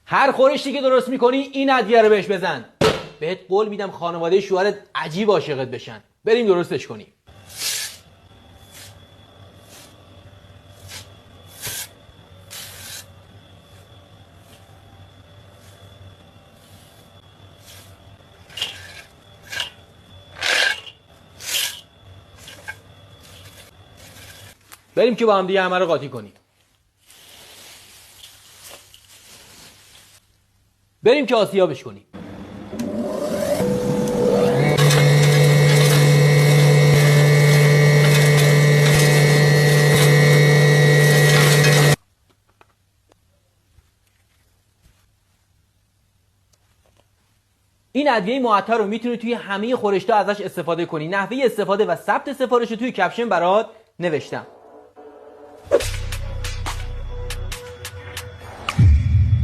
هر خورشتی که درست میکنی این ادویه رو بهش بزن. بهت قول میدم خانواده شوهرت عجیب عاشقت بشن. بریم درستش کنیم. بریم که با هم دیگه همه رو قاطی کنیم. بریم که آسیابش کنیم. این ادویه معطر رو میتونی توی همه خورشت‌ها ازش استفاده کنی. نحوه استفاده و ثبت سفارش رو توی کپشن برات نوشتم.